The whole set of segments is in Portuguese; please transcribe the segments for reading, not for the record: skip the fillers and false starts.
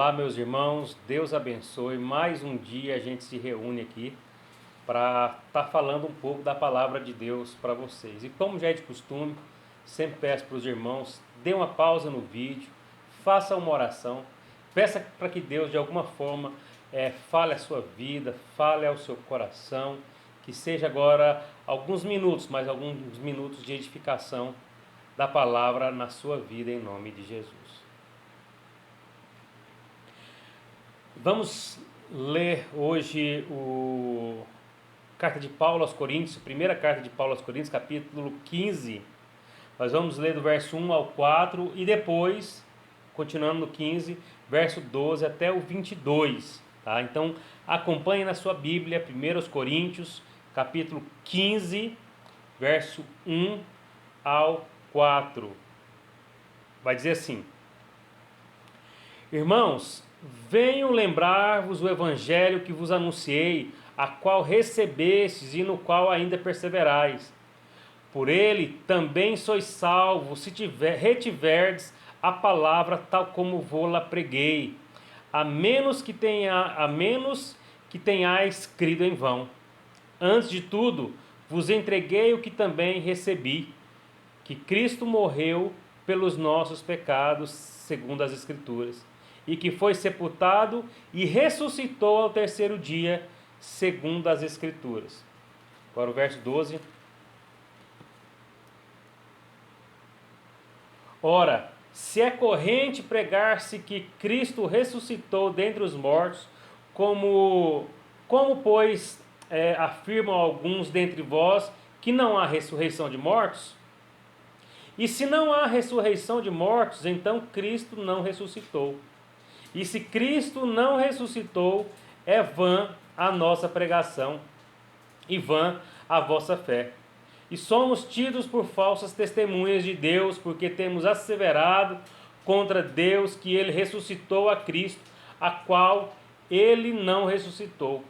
Olá, meus irmãos, Deus abençoe. Mais um dia a gente se reúne aqui para estar falando um pouco da palavra de Deus para vocês. E como já é de costume, sempre peço para os irmãos, dê uma pausa no vídeo, faça uma oração, peça para que Deus de alguma forma fale a sua vida, fale ao seu coração, que seja agora alguns minutos, mais alguns minutos de edificação da palavra na sua vida, em nome de Jesus. Vamos ler hoje carta de Paulo aos Coríntios, primeira carta de Paulo aos Coríntios, capítulo 15. Nós vamos ler do verso 1 ao 4 e depois, continuando no 15, verso 12 até o 22. Tá? Então, acompanhe na sua Bíblia, 1 Coríntios, capítulo 15, verso 1 ao 4. Vai dizer assim: Irmãos, venho lembrar-vos o evangelho que vos anunciei, a qual recebestes e no qual ainda perseverais. Por ele também sois salvos, se retiverdes a palavra tal como vou-la preguei, a menos que tenhais crido em vão. Antes de tudo, vos entreguei o que também recebi, que Cristo morreu pelos nossos pecados, segundo as Escrituras, e que foi sepultado e ressuscitou ao terceiro dia, segundo as Escrituras. Agora o verso 12. Ora, se é corrente pregar-se que Cristo ressuscitou dentre os mortos, como pois afirmam alguns dentre vós que não há ressurreição de mortos? E se não há ressurreição de mortos, então Cristo não ressuscitou. E se Cristo não ressuscitou, é vã a nossa pregação e vã a vossa fé. E somos tidos por falsas testemunhas de Deus, porque temos asseverado contra Deus que ele ressuscitou a Cristo, a qual ele não ressuscitou.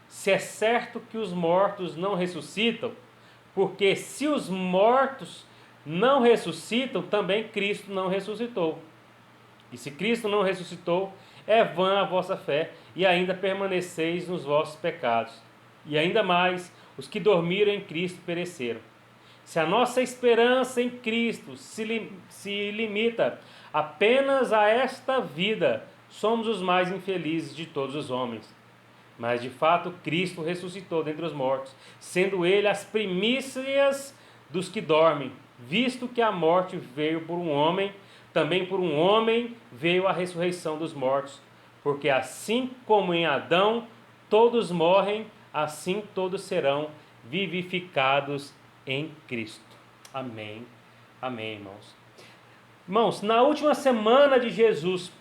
Se é certo que os mortos não ressuscitam, porque se os mortos não ressuscitam, também Cristo não ressuscitou. E se Cristo não ressuscitou, é vã a vossa fé, e ainda permaneceis nos vossos pecados. E ainda mais, os que dormiram em Cristo pereceram. Se a nossa esperança em Cristo se limita apenas a esta vida, somos os mais infelizes de todos os homens. Mas de fato Cristo ressuscitou dentre os mortos, sendo ele as primícias dos que dormem, visto que a morte veio por um homem, também por um homem veio a ressurreição dos mortos, porque assim como em Adão todos morrem, assim todos serão vivificados em Cristo. Amém. Amém, irmãos. Irmãos, na última semana de Jesus,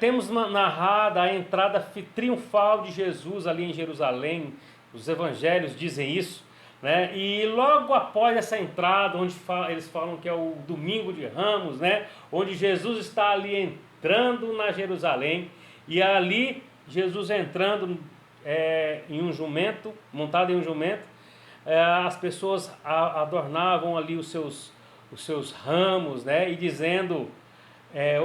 temos narrado a entrada triunfal de Jesus ali em Jerusalém. Os evangelhos dizem isso, né? E logo após essa entrada, onde eles falam que é o domingo de Ramos, né? Onde Jesus está ali entrando na Jerusalém, e ali Jesus entrando em um jumento, montado em um jumento, as pessoas adornavam ali os seus ramos, né? E dizendo: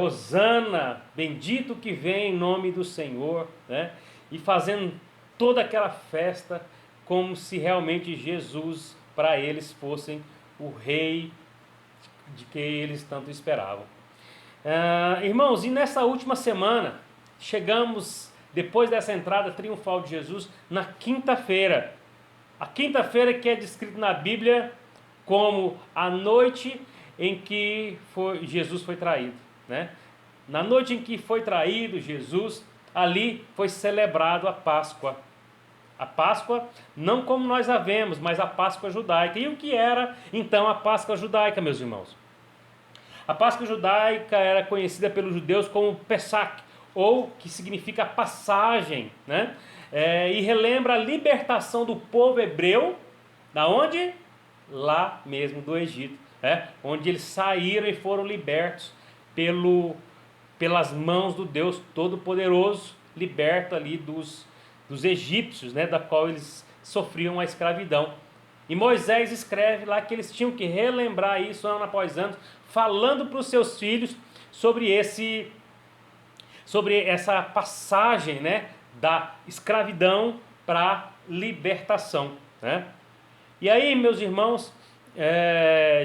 Hosana, bendito que vem em nome do Senhor, né? E fazendo toda aquela festa, como se realmente Jesus, para eles, fossem o rei de que eles tanto esperavam. Irmãos, e nessa última semana, chegamos, depois dessa entrada triunfal de Jesus, na quinta-feira. A quinta-feira que é descrita na Bíblia como a noite em que Jesus foi traído, né? Na noite em que foi traído Jesus, ali foi celebrado a Páscoa. A Páscoa, não como nós a vemos, mas a Páscoa judaica. E o que era, então, a Páscoa judaica, meus irmãos? A Páscoa judaica era conhecida pelos judeus como Pesach, ou que significa passagem, né? E relembra a libertação do povo hebreu, da onde? Lá mesmo do Egito, onde eles saíram e foram libertos pelas mãos do Deus Todo-Poderoso, liberto ali dos egípcios, né, da qual eles sofriam a escravidão. E Moisés escreve lá que eles tinham que relembrar isso ano após ano, falando para os seus filhos sobre sobre essa passagem, né, da escravidão para a libertação, né? E aí, meus irmãos,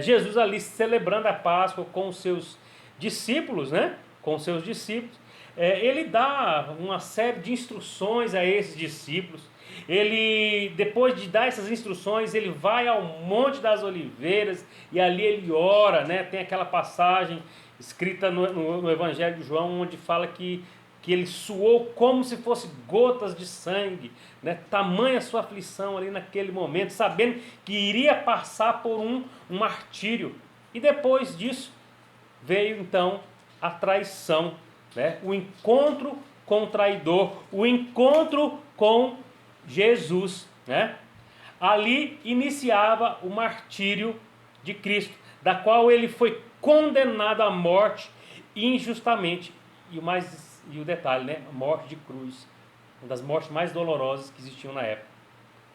Jesus ali celebrando a Páscoa com os seus discípulos, né? Com os seus discípulos, ele dá uma série de instruções a esses discípulos. Ele, depois de dar essas instruções, ele vai ao Monte das Oliveiras e ali ele ora, né? Tem aquela passagem escrita no Evangelho de João, onde fala que ele suou como se fosse gotas de sangue, né? Tamanha sua aflição ali naquele momento, sabendo que iria passar por um martírio. E depois disso veio então a traição, né? O encontro com o traidor, o encontro com Jesus, né? Ali iniciava o martírio de Cristo, da qual ele foi condenado à morte injustamente. E o detalhe, né? A morte de cruz, uma das mortes mais dolorosas que existiam na época.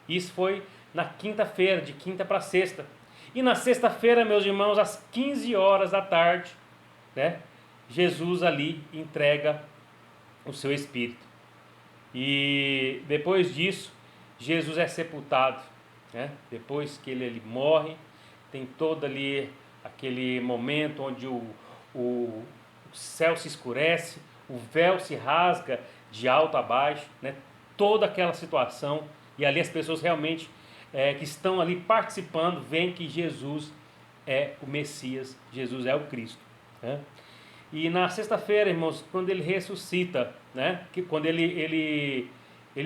Isso foi na quinta-feira, de quinta para sexta. E na sexta-feira, meus irmãos, às 15 horas da tarde, né? Jesus ali entrega o seu espírito. E depois disso, Jesus é sepultado, né? Depois que ele morre, tem todo ali aquele momento onde o céu se escurece, o véu se rasga de alto a baixo, né? Toda aquela situação, e ali as pessoas realmente que estão ali participando veem que Jesus é o Messias, Jesus é o Cristo, né? E na sexta-feira, irmãos, quando ele ressuscita, né? Que quando ele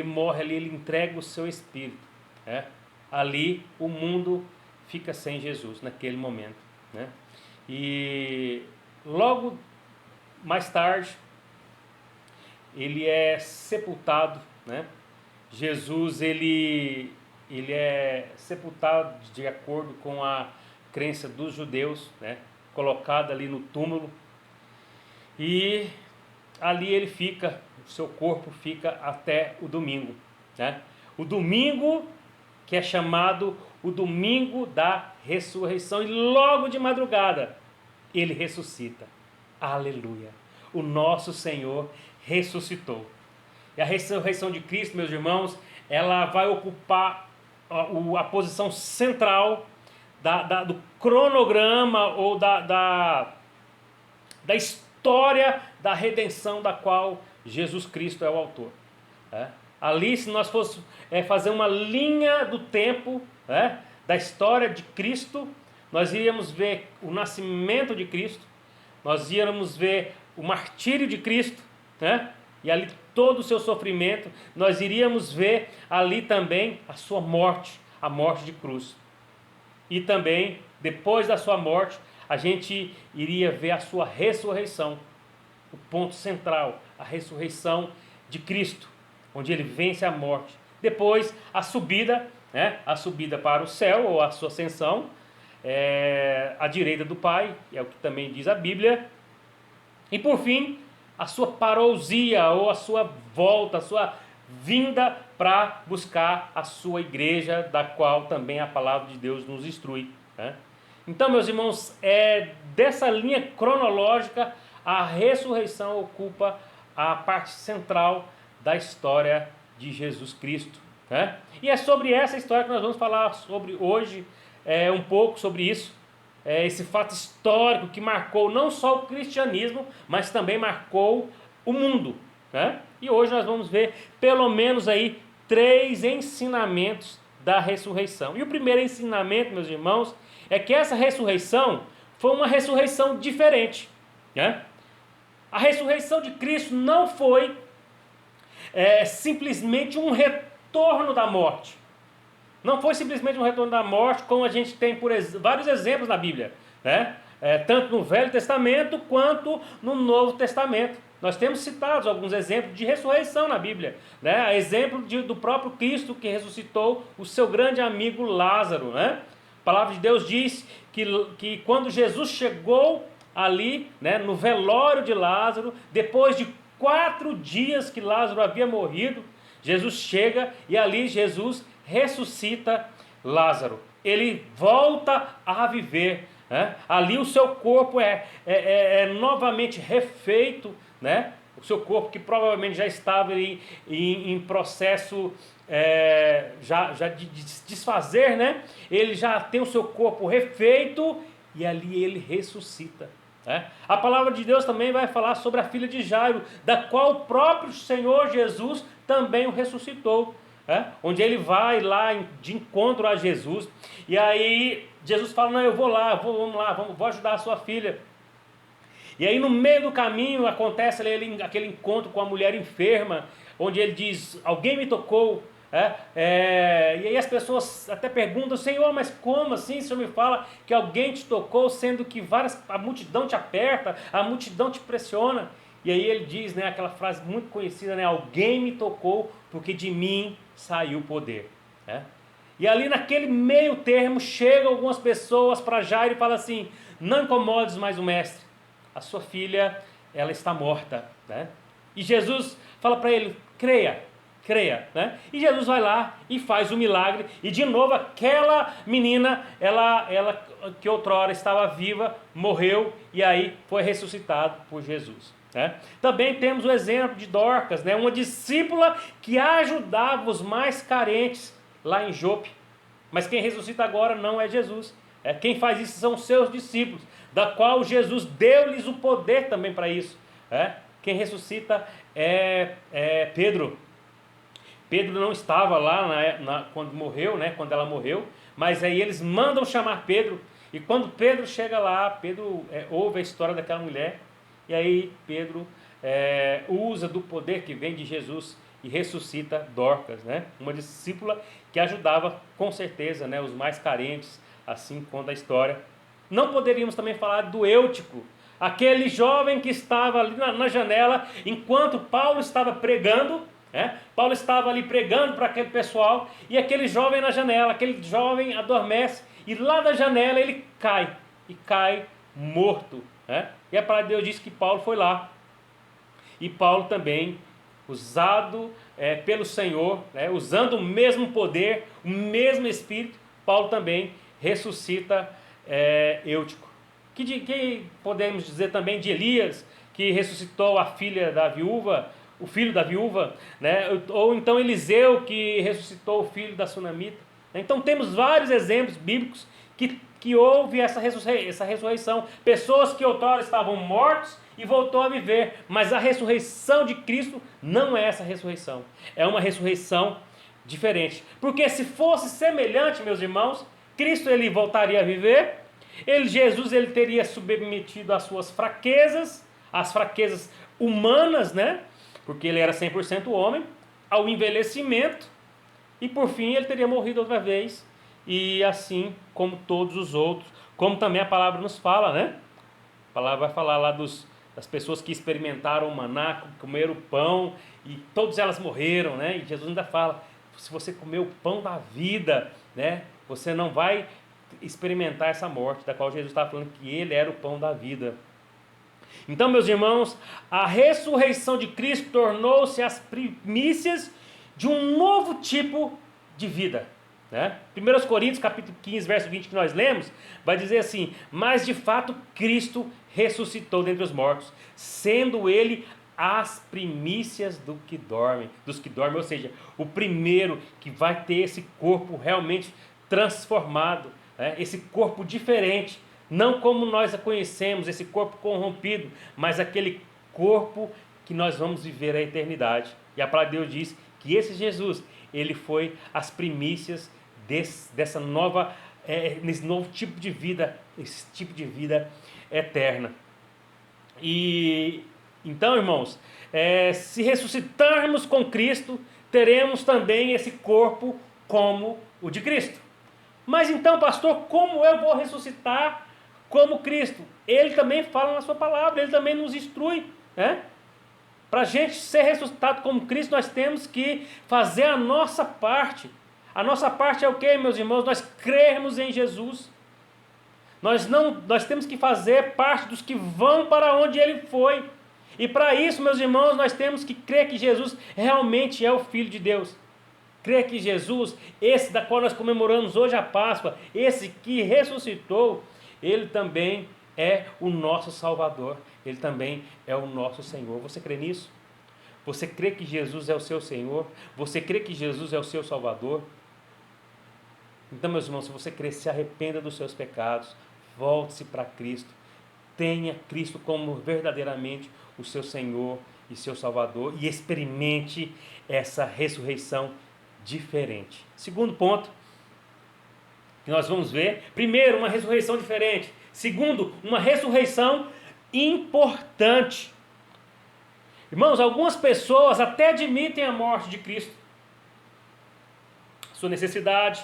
morre ali, ele entrega o seu espírito, né? Ali o mundo fica sem Jesus naquele momento, né? E logo mais tarde ele é sepultado, né? Jesus ele é sepultado de acordo com a crença dos judeus, né? Colocado ali no túmulo, e ali ele fica, o seu corpo fica até o domingo, né? O domingo que é chamado o domingo da ressurreição, e logo de madrugada ele ressuscita. Aleluia! O nosso Senhor ressuscitou. E a ressurreição de Cristo, meus irmãos, ela vai ocupar a posição central do cronograma ou da história da redenção da qual Jesus Cristo é o autor. Ali, se nós fôssemos fazer uma linha do tempo, da história de Cristo, nós iríamos ver o nascimento de Cristo, nós iríamos ver o martírio de Cristo, e ali todo o seu sofrimento, nós iríamos ver ali também a sua morte, a morte de cruz. E também, depois da sua morte, a gente iria ver a sua ressurreição, o ponto central, a ressurreição de Cristo, onde ele vence a morte. Depois, a subida para o céu, ou a sua ascensão, à direita do Pai, é o que também diz a Bíblia. E por fim, a sua parousia, ou a sua volta, a sua vinda para buscar a sua igreja, da qual também a palavra de Deus nos instrui, né? Então, meus irmãos, dessa linha cronológica, a ressurreição ocupa a parte central da história de Jesus Cristo, né? E é sobre essa história que nós vamos falar sobre hoje, um pouco sobre isso, esse fato histórico que marcou não só o cristianismo, mas também marcou o mundo, né? E hoje nós vamos ver pelo menos aí 3 ensinamentos da ressurreição. E o primeiro ensinamento, meus irmãos, é que essa ressurreição foi uma ressurreição diferente, né? A ressurreição de Cristo não foi simplesmente um retorno da morte. Não foi simplesmente um retorno da morte, como a gente tem vários exemplos na Bíblia, né? Tanto no Velho Testamento quanto no Novo Testamento. Nós temos citados alguns exemplos de ressurreição na Bíblia, né? Exemplo do próprio Cristo, que ressuscitou o seu grande amigo Lázaro, né? A palavra de Deus diz que quando Jesus chegou ali, né, no velório de Lázaro, depois de 4 dias que Lázaro havia morrido, Jesus chega e ali Jesus ressuscita Lázaro. Ele volta a viver, né? Ali o seu corpo é novamente refeito, né? seu corpo que provavelmente já estava em processo já de desfazer, né? Ele já tem o seu corpo refeito e ali ele ressuscita. A palavra de Deus também vai falar sobre a filha de Jairo, da qual o próprio Senhor Jesus também o ressuscitou. Onde ele vai lá de encontro a Jesus, e aí Jesus fala, não, eu vou lá, vamos lá, vou ajudar a sua filha. E aí no meio do caminho acontece aquele encontro com a mulher enferma, onde ele diz, alguém me tocou. E aí as pessoas até perguntam, Senhor, mas como assim o Senhor me fala que alguém te tocou, sendo que a multidão te aperta, a multidão te pressiona? E aí ele diz, né, aquela frase muito conhecida, né, alguém me tocou porque de mim saiu o poder. E ali naquele meio termo chegam algumas pessoas para Jairo e falam assim, não incomodes mais o mestre, a sua filha, ela está morta. E Jesus fala para ele, creia. E Jesus vai lá e faz o milagre, e de novo aquela menina, ela que outrora estava viva, morreu, e aí foi ressuscitado por Jesus. Também temos o exemplo de Dorcas, uma discípula que ajudava os mais carentes lá em Jope, mas quem ressuscita agora não é Jesus, quem faz isso são os seus discípulos, da qual Jesus deu-lhes o poder também para isso. Quem ressuscita é Pedro. Pedro não estava lá quando morreu, quando ela morreu, mas aí eles mandam chamar Pedro, e quando Pedro chega lá, Pedro ouve a história daquela mulher, e aí Pedro usa do poder que vem de Jesus e ressuscita Dorcas, uma discípula que ajudava com certeza os mais carentes, assim conta a história. Não poderíamos também falar do Eutico, aquele jovem que estava ali na janela, enquanto Paulo estava pregando. Paulo estava ali pregando para aquele pessoal, e aquele jovem na janela, aquele jovem adormece, e lá da janela ele cai morto. E a palavra de Deus diz que Paulo foi lá, e Paulo também, usado pelo Senhor, usando o mesmo poder, o mesmo Espírito, Paulo também ressuscita Eutico. Que podemos dizer também de Elias, que ressuscitou a filha da viúva, o filho da viúva, ou então Eliseu, que ressuscitou o filho da sunamita. Então temos vários exemplos bíblicos que houve essa ressurreição, pessoas que outrora estavam mortos e voltou a viver, mas a ressurreição de Cristo não é essa ressurreição, é uma ressurreição diferente, porque se fosse semelhante, meus irmãos, Cristo ele voltaria a viver, Jesus ele teria submetido às suas fraquezas, as fraquezas humanas, porque ele era 100% homem, ao envelhecimento, e por fim ele teria morrido outra vez, e assim como todos os outros, como também a palavra nos fala, a palavra vai falar lá das pessoas que experimentaram o maná, comeram o pão, e todas elas morreram, e Jesus ainda fala, se você comer o pão da vida, você não vai experimentar essa morte, da qual Jesus estava falando que ele era o pão da vida. Então, meus irmãos, a ressurreição de Cristo tornou-se as primícias de um novo tipo de vida. 1 Coríntios capítulo 15, verso 20 que nós lemos, vai dizer assim, mas de fato Cristo ressuscitou dentre os mortos, sendo ele as primícias dos que dormem, ou seja, o primeiro que vai ter esse corpo realmente transformado, esse corpo diferente, não como nós a conhecemos, esse corpo corrompido, mas aquele corpo que nós vamos viver a eternidade. E a palavra de Deus diz que esse Jesus, ele foi as primícias dessa nova, nesse novo tipo de vida, esse tipo de vida eterna. E então, irmãos, se ressuscitarmos com Cristo, teremos também esse corpo como o de Cristo. Mas então, pastor, como eu vou ressuscitar como Cristo? Ele também fala na sua palavra, ele também nos instrui, Para a gente ser ressuscitado como Cristo, nós temos que fazer a nossa parte. A nossa parte é o quê, meus irmãos? Nós crermos em Jesus. Nós temos que fazer parte dos que vão para onde ele foi. E para isso, meus irmãos, nós temos que crer que Jesus realmente é o Filho de Deus. Crer que Jesus, esse da qual nós comemoramos hoje a Páscoa, esse que ressuscitou, ele também é o nosso Salvador. Ele também é o nosso Senhor. Você crê nisso? Você crê que Jesus é o seu Senhor? Você crê que Jesus é o seu Salvador? Então, meus irmãos, se você crê, se arrependa dos seus pecados, volte-se para Cristo, tenha Cristo como verdadeiramente o seu Senhor e seu Salvador e experimente essa ressurreição diferente. Segundo ponto que nós vamos ver: primeiro, uma ressurreição diferente. Segundo, uma ressurreição importante. Irmãos, algumas pessoas até admitem a morte de Cristo, sua necessidade,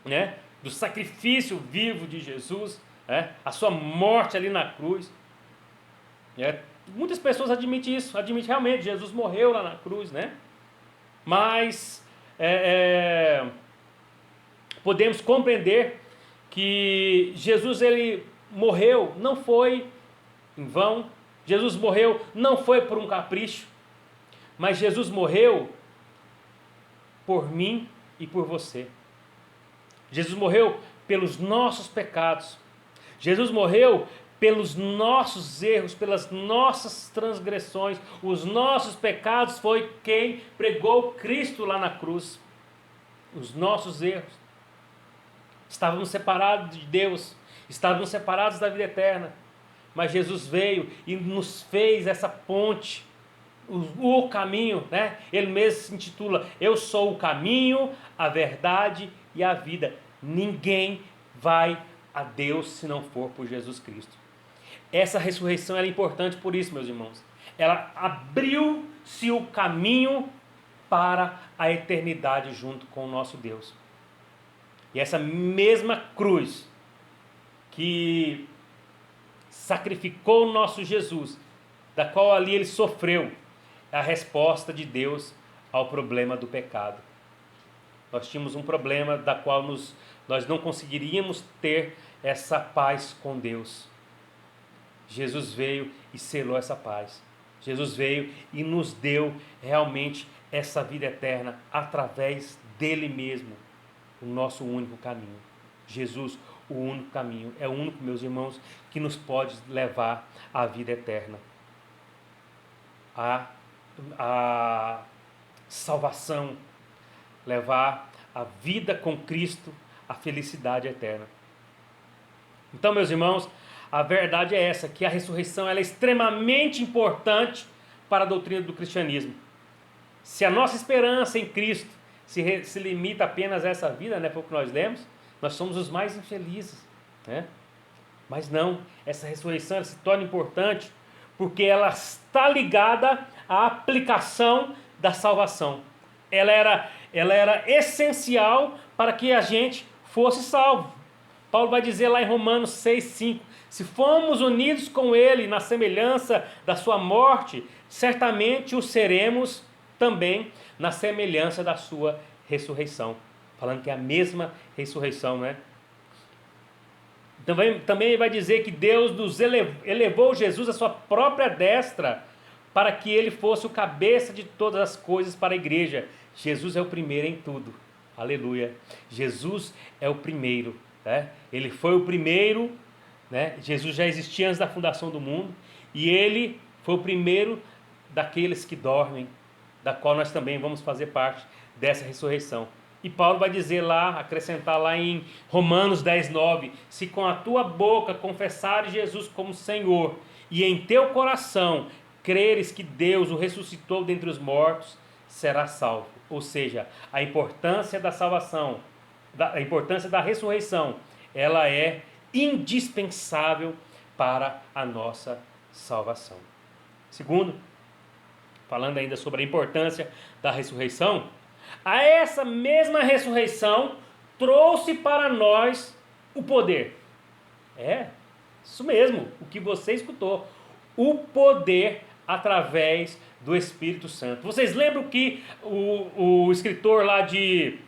né, do sacrifício vivo de Jesus, a sua morte ali na cruz. Muitas pessoas admitem isso, admitem realmente, Jesus morreu lá na cruz, né? Mas podemos compreender que Jesus, ele morreu, não foi em vão. Jesus morreu não foi por um capricho, mas Jesus morreu por mim e por você. Jesus morreu pelos nossos pecados. Jesus morreu pelos nossos erros, pelas nossas transgressões. Os nossos pecados foi quem pregou Cristo lá na cruz. Os nossos erros. Estávamos separados de Deus, estávamos separados da vida eterna. Mas Jesus veio e nos fez essa ponte, o caminho, né? Ele mesmo se intitula: eu sou o caminho, a verdade e a vida. Ninguém vai a Deus se não for por Jesus Cristo. Essa ressurreição é importante por isso, meus irmãos. Ela abriu-se o caminho para a eternidade junto com o nosso Deus. E essa mesma cruz que sacrificou o nosso Jesus, da qual ali ele sofreu, é a resposta de Deus ao problema do pecado. Nós tínhamos um problema da qual nós não conseguiríamos ter essa paz com Deus. Jesus veio e selou essa paz. Jesus veio e nos deu realmente essa vida eterna através dele mesmo, o nosso único caminho. Jesus, o único caminho, é o único, meus irmãos, que nos pode levar à vida eterna, a salvação, levar a vida com Cristo, a felicidade eterna. Então, meus irmãos, a verdade é essa, que a ressurreição ela é extremamente importante para a doutrina do cristianismo. Se a nossa esperança em Cristo se limita apenas a essa vida, né, foi o que nós lemos, nós somos os mais infelizes, né? Mas não, essa ressurreição ela se torna importante porque ela está ligada à aplicação da salvação. Ela era essencial para que a gente fosse salvo. Paulo vai dizer lá em Romanos 6,5: se fomos unidos com ele na semelhança da sua morte, certamente o seremos também na semelhança da sua ressurreição. Falando que é a mesma ressurreição, né? Também vai dizer que Deus nos elevou Jesus à sua própria destra para que ele fosse o cabeça de todas as coisas para a igreja. Jesus é o primeiro em tudo. Aleluia. Jesus é o primeiro, né? Ele foi o primeiro, né? Jesus já existia antes da fundação do mundo e ele foi o primeiro daqueles que dormem, da qual nós também vamos fazer parte dessa ressurreição. E Paulo vai dizer lá, acrescentar lá em Romanos 10,9: se com a tua boca confessares Jesus como Senhor e em teu coração creres que Deus o ressuscitou dentre os mortos, serás salvo. Ou seja, a importância da salvação, a importância da ressurreição, ela é indispensável para a nossa salvação. Segundo, falando ainda sobre a importância da ressurreição, a essa mesma ressurreição trouxe para nós o poder. É, isso mesmo, o que você escutou. O poder através do Espírito Santo. Vocês lembram que o escritor lá de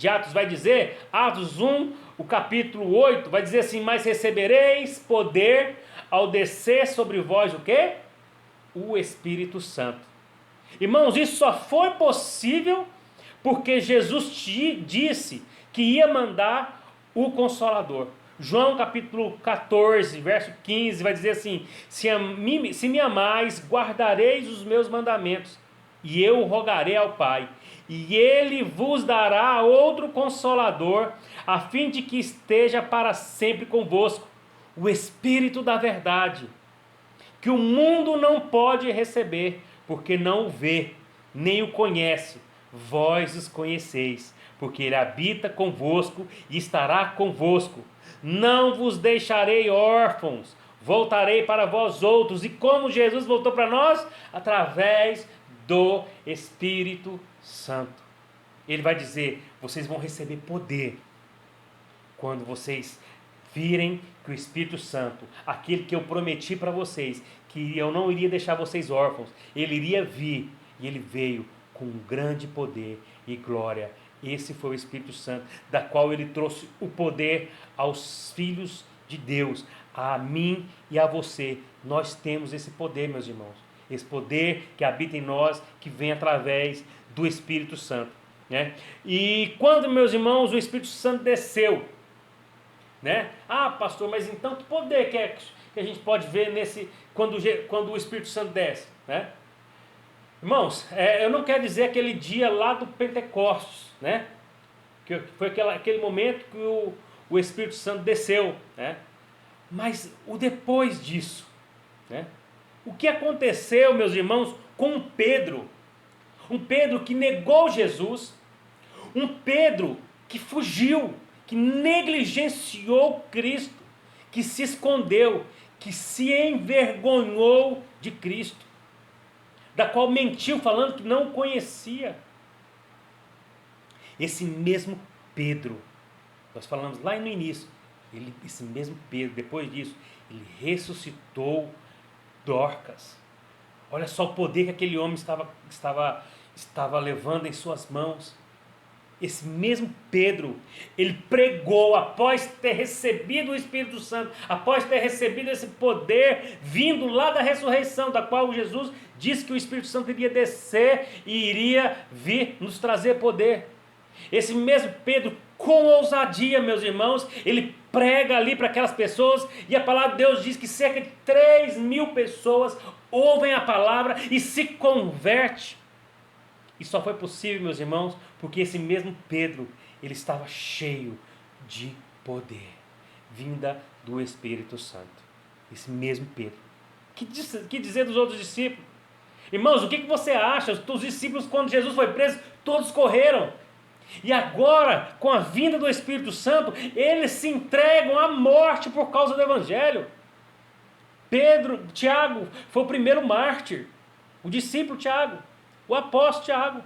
Atos vai dizer? Atos 1, o capítulo 8, vai dizer assim: mas recebereis poder ao descer sobre vós o quê? O Espírito Santo. Irmãos, isso só foi possível porque Jesus te disse que ia mandar o Consolador. João capítulo 14, verso 15, vai dizer assim: se me amais, guardareis os meus mandamentos, e eu rogarei ao Pai, e ele vos dará outro consolador, a fim de que esteja para sempre convosco, o Espírito da verdade, que o mundo não pode receber, porque não o vê, nem o conhece. Vós os conheceis, porque ele habita convosco e estará convosco. Não vos deixarei órfãos, voltarei para vós outros. E como Jesus voltou para nós? Através do Espírito Santo. Ele vai dizer: vocês vão receber poder quando vocês virem que o Espírito Santo, aquele que eu prometi para vocês, que eu não iria deixar vocês órfãos, ele iria vir, e ele veio com um grande poder e glória. Esse foi o Espírito Santo, da qual ele trouxe o poder aos filhos de Deus, a mim e a você. Nós temos esse poder, meus irmãos, esse poder que habita em nós, que vem através do Espírito Santo, né? E quando, meus irmãos, o Espírito Santo desceu, né? Ah, pastor, mas então que poder que a gente pode ver quando o Espírito Santo desce, né? Irmãos, eu não quero dizer aquele dia lá do Pentecostes, né? Que foi aquele momento que o Espírito Santo desceu, né? Mas o depois disso, né? O que aconteceu, meus irmãos, com Pedro? Um Pedro que negou Jesus, um Pedro que fugiu, que negligenciou Cristo, que se escondeu, que se envergonhou de Cristo, da qual mentiu falando que não conhecia. Esse mesmo Pedro, nós falamos lá no início, esse mesmo Pedro, depois disso, ele ressuscitou Dorcas. Olha só o poder que aquele homem estava levando em suas mãos. Esse mesmo Pedro, ele pregou após ter recebido o Espírito Santo, após ter recebido esse poder vindo lá da ressurreição, da qual Jesus disse que o Espírito Santo iria descer e iria vir nos trazer poder. Esse mesmo Pedro, com ousadia, meus irmãos, ele prega ali para aquelas pessoas, e a palavra de Deus diz que cerca de 3.000 pessoas ouvem a palavra e se convertem. E só foi possível, meus irmãos, porque esse mesmo Pedro, ele estava cheio de poder, vinda do Espírito Santo. Esse mesmo Pedro. Que dizer dos outros discípulos? Irmãos, o que você acha? Os discípulos, quando Jesus foi preso, todos correram. E agora, com a vinda do Espírito Santo, eles se entregam à morte por causa do Evangelho. Tiago foi o primeiro mártir, o discípulo Tiago, o apóstolo Tiago,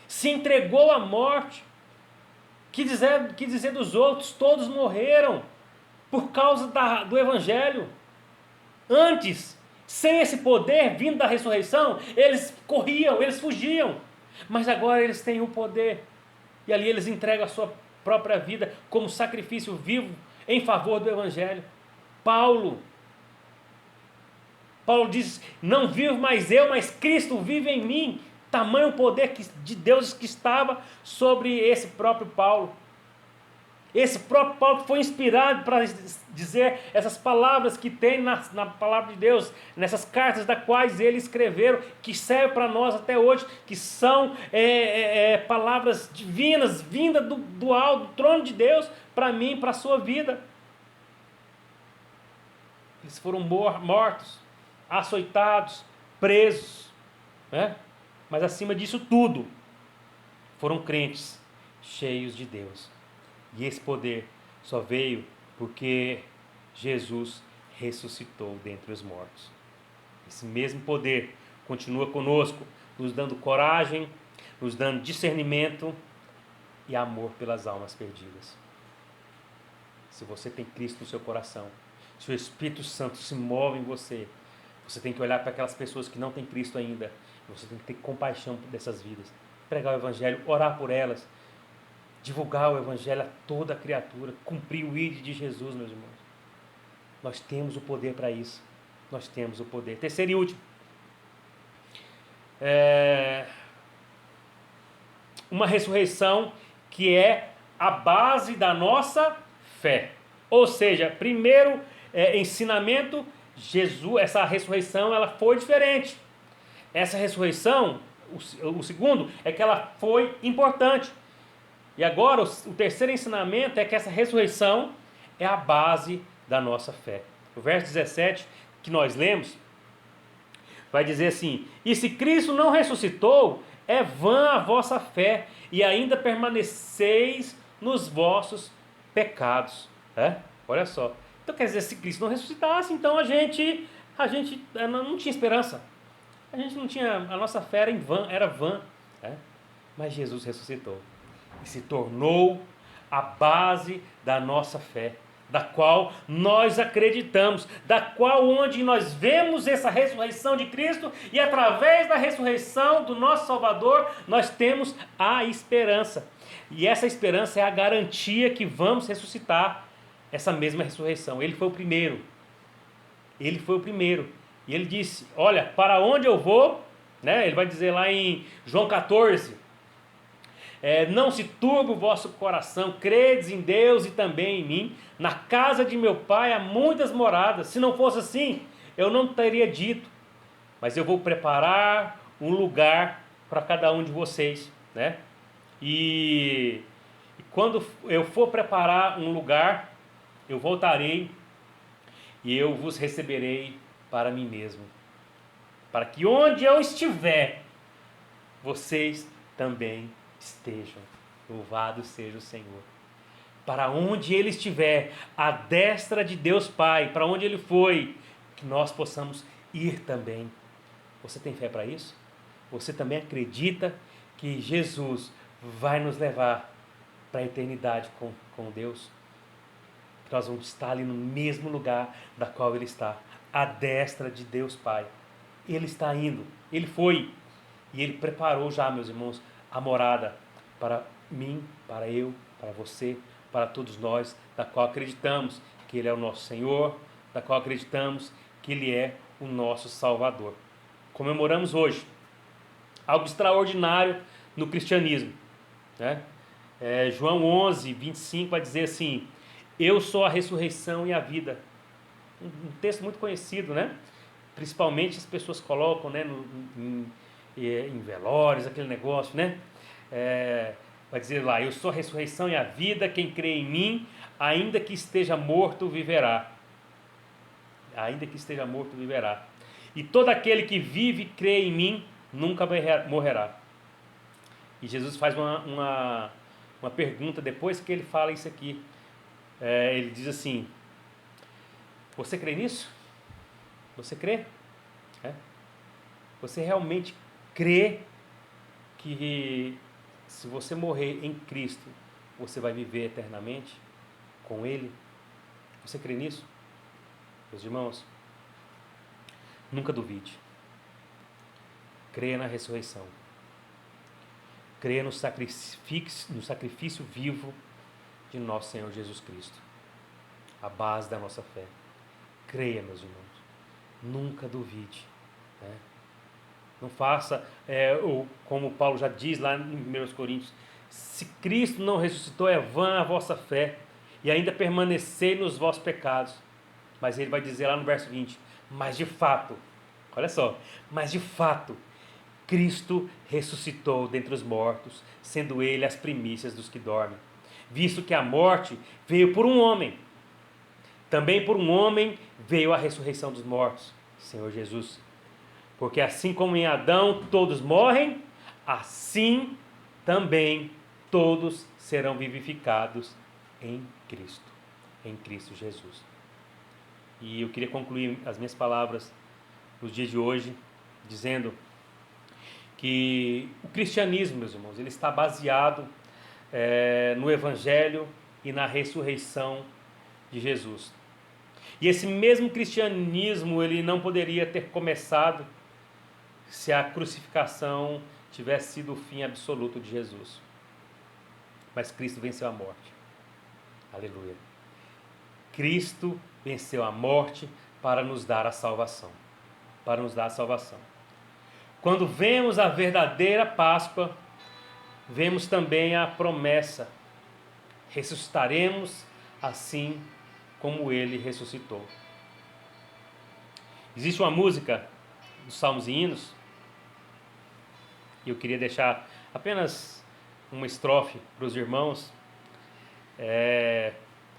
se entregou à morte. Que dizer dos outros? Todos morreram por causa do Evangelho. Antes, sem esse poder vindo da ressurreição, eles corriam, eles fugiam. Mas agora eles têm o poder, e ali eles entregam a sua própria vida como sacrifício vivo em favor do Evangelho. Paulo diz: não vivo mais eu, mas Cristo vive em mim. Tamanho o poder de Deus que estava sobre esse próprio Paulo. Esse próprio Paulo que foi inspirado para dizer essas palavras que tem na palavra de Deus, nessas cartas das quais ele escreveram, que servem para nós até hoje, que são palavras divinas, vindas do alto, do trono de Deus, para mim, para a sua vida. Eles foram mortos, açoitados, presos, né? Mas acima disso tudo, foram crentes cheios de Deus. E esse poder só veio porque Jesus ressuscitou dentre os mortos. Esse mesmo poder continua conosco, nos dando coragem, nos dando discernimento e amor pelas almas perdidas. Se você tem Cristo no seu coração, se o Espírito Santo se move em você, você tem que olhar para aquelas pessoas que não têm Cristo ainda. Você tem que ter compaixão dessas vidas, pregar o Evangelho, orar por elas, divulgar o Evangelho a toda a criatura, cumprir o ID de Jesus, meus irmãos. Nós temos o poder para isso. Nós temos o poder. Terceiro e último. Uma ressurreição que é a base da nossa fé. Ou seja, primeiro ensinamento, Jesus, essa ressurreição ela foi diferente. Essa ressurreição, o segundo, é que ela foi importante. E agora o terceiro ensinamento é que essa ressurreição é a base da nossa fé. O verso 17 que nós lemos vai dizer assim: e se Cristo não ressuscitou, é vã a vossa fé, e ainda permaneceis nos vossos pecados. Olha só. Então quer dizer, se Cristo não ressuscitasse, então a gente não tinha esperança. A gente não tinha, a nossa fé era vã. Mas Jesus ressuscitou e se tornou a base da nossa fé, da qual nós acreditamos, da qual onde nós vemos essa ressurreição de Cristo, e através da ressurreição do nosso Salvador, nós temos a esperança. E essa esperança é a garantia que vamos ressuscitar essa mesma ressurreição. Ele foi o primeiro. Ele foi o primeiro. E ele disse: olha, para onde eu vou, ele vai dizer lá em João 14, não se turbe o vosso coração, credes em Deus e também em mim. Na casa de meu pai há muitas moradas. Se não fosse assim, eu não teria dito. Mas eu vou preparar um lugar para cada um de vocês. E quando eu for preparar um lugar, eu voltarei e eu vos receberei para mim mesmo, para que onde eu estiver, vocês também estejam. Louvado seja o Senhor. Para onde Ele estiver, à destra de Deus Pai, para onde Ele foi, que nós possamos ir também. Você tem fé para isso? Você também acredita que Jesus vai nos levar para a eternidade com Deus? Que nós vamos estar ali no mesmo lugar da qual Ele está, à destra de Deus Pai. Ele está indo, Ele foi, e Ele preparou já, meus irmãos, a morada para mim, para eu, para você, para todos nós, da qual acreditamos que Ele é o nosso Senhor, da qual acreditamos que Ele é o nosso Salvador. Comemoramos hoje algo extraordinário no cristianismo. João 11, 25 vai dizer assim: eu sou a ressurreição e a vida. Um texto muito conhecido, Principalmente as pessoas colocam, em velórios, aquele negócio, vai dizer lá: eu sou a ressurreição e a vida, quem crê em mim, ainda que esteja morto, viverá. Ainda que esteja morto, viverá. E todo aquele que vive e crê em mim, nunca morrerá. E Jesus faz uma pergunta depois que ele fala isso aqui. Ele diz assim: você crê nisso? Você crê? Você realmente crê que se você morrer em Cristo, você vai viver eternamente com Ele? Você crê nisso? Meus irmãos, nunca duvide. Creia na ressurreição. Creia no sacrifício vivo de nosso Senhor Jesus Cristo. A base da nossa fé. Creia, meus irmãos. Nunca duvide. Não faça, como Paulo já diz lá em 1 Coríntios: se Cristo não ressuscitou, é vã a vossa fé, e ainda permanecei nos vossos pecados. Mas ele vai dizer lá no verso 20: mas de fato, olha só, mas de fato, Cristo ressuscitou dentre os mortos, sendo Ele as primícias dos que dormem. Visto que a morte veio por um homem, também por um homem veio a ressurreição dos mortos, Senhor Jesus. Porque assim como em Adão todos morrem, assim também todos serão vivificados em Cristo Jesus. E eu queria concluir as minhas palavras nos dias de hoje, dizendo que o cristianismo, meus irmãos, ele está baseado no Evangelho e na ressurreição de Jesus. E esse mesmo cristianismo, ele não poderia ter começado se a crucificação tivesse sido o fim absoluto de Jesus. Mas Cristo venceu a morte. Aleluia. Cristo venceu a morte para nos dar a salvação. Para nos dar a salvação. Quando vemos a verdadeira Páscoa, vemos também a promessa: ressuscitaremos assim como Ele ressuscitou. Existe uma música dos Salmos e Hinos, e eu queria deixar apenas uma estrofe para os irmãos,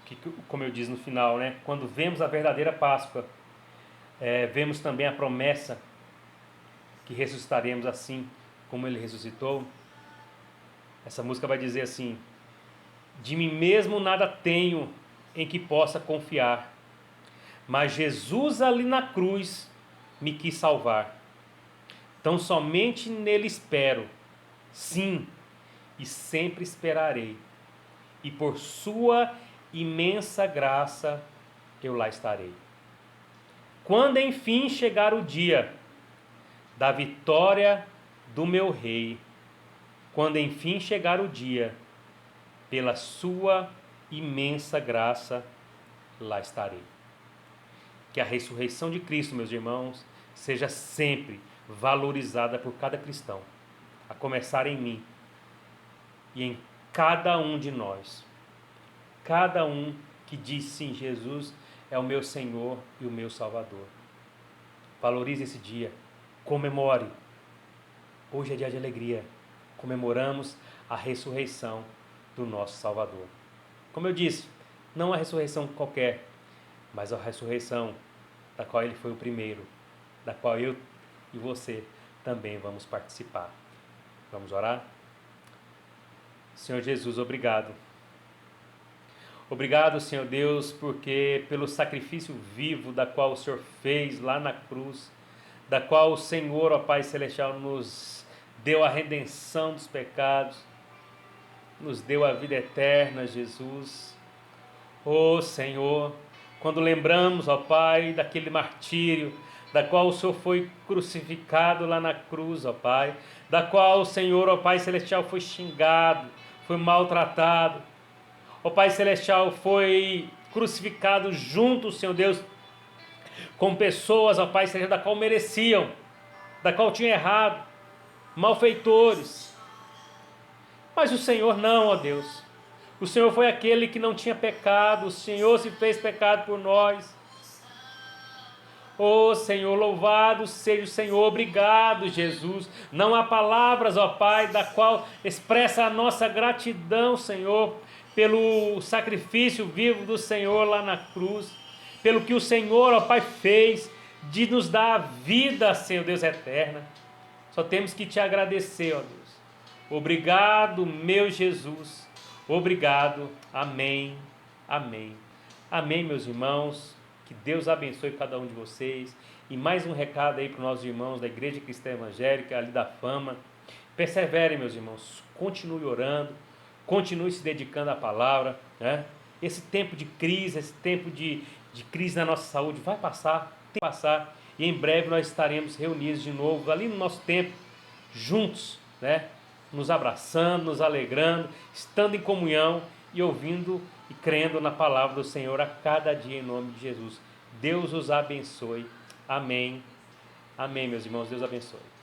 que, como eu disse no final, né? Quando vemos a verdadeira Páscoa, vemos também a promessa que ressuscitaremos assim como Ele ressuscitou. Essa música vai dizer assim: de mim mesmo nada tenho em que possa confiar, mas Jesus ali na cruz me quis salvar. Tão somente nele espero, sim, e sempre esperarei. E por sua imensa graça eu lá estarei. Quando enfim chegar o dia da vitória do meu Rei, quando enfim chegar o dia, pela sua imensa graça lá estarei. Que a ressurreição de Cristo, meus irmãos, seja sempre valorizada por cada cristão, a começar em mim e em cada um de nós. Cada um que diz sim, Jesus é o meu Senhor e o meu Salvador. Valorize esse dia, comemore. Hoje é dia de alegria, comemoramos a ressurreição do nosso Salvador. Como eu disse, não a ressurreição qualquer, mas a ressurreição da qual Ele foi o primeiro, da qual eu e você também vamos participar. Vamos orar? Senhor Jesus, obrigado. Obrigado, Senhor Deus, porque pelo sacrifício vivo da qual o Senhor fez lá na cruz, da qual o Senhor, ó Pai Celestial, nos deu a redenção dos pecados, nos deu a vida eterna, Jesus. Ó Senhor, quando lembramos, ó Pai, daquele martírio, da qual o Senhor foi crucificado lá na cruz, ó Pai, da qual o Senhor, ó Pai Celestial, foi xingado, foi maltratado, ó Pai Celestial, foi crucificado junto, Senhor Deus, com pessoas, ó Pai Celestial, da qual mereciam, da qual tinham errado, malfeitores. Mas o Senhor não, ó Deus. O Senhor foi aquele que não tinha pecado, o Senhor se fez pecado por nós. Oh Senhor, louvado seja o Senhor, obrigado Jesus. Não há palavras, ó Pai, da qual expressa a nossa gratidão, Senhor, pelo sacrifício vivo do Senhor lá na cruz, pelo que o Senhor, ó Pai, fez de nos dar a vida, Senhor Deus, eterna. Só temos que te agradecer, ó Deus. Obrigado, meu Jesus. Obrigado. Amém. Amém. Amém, meus irmãos. Que Deus abençoe cada um de vocês. E mais um recado aí para os nossos irmãos da Igreja Cristã Evangélica, ali da Fama. Perseverem, meus irmãos. Continue orando. Continue se dedicando à palavra, né? Esse tempo de crise, esse tempo de crise na nossa saúde vai passar, tem que passar. E em breve nós estaremos reunidos de novo, ali no nosso tempo, juntos, né? Nos abraçando, nos alegrando, estando em comunhão e ouvindo e crendo na palavra do Senhor a cada dia em nome de Jesus. Deus os abençoe. Amém. Amém, meus irmãos. Deus abençoe.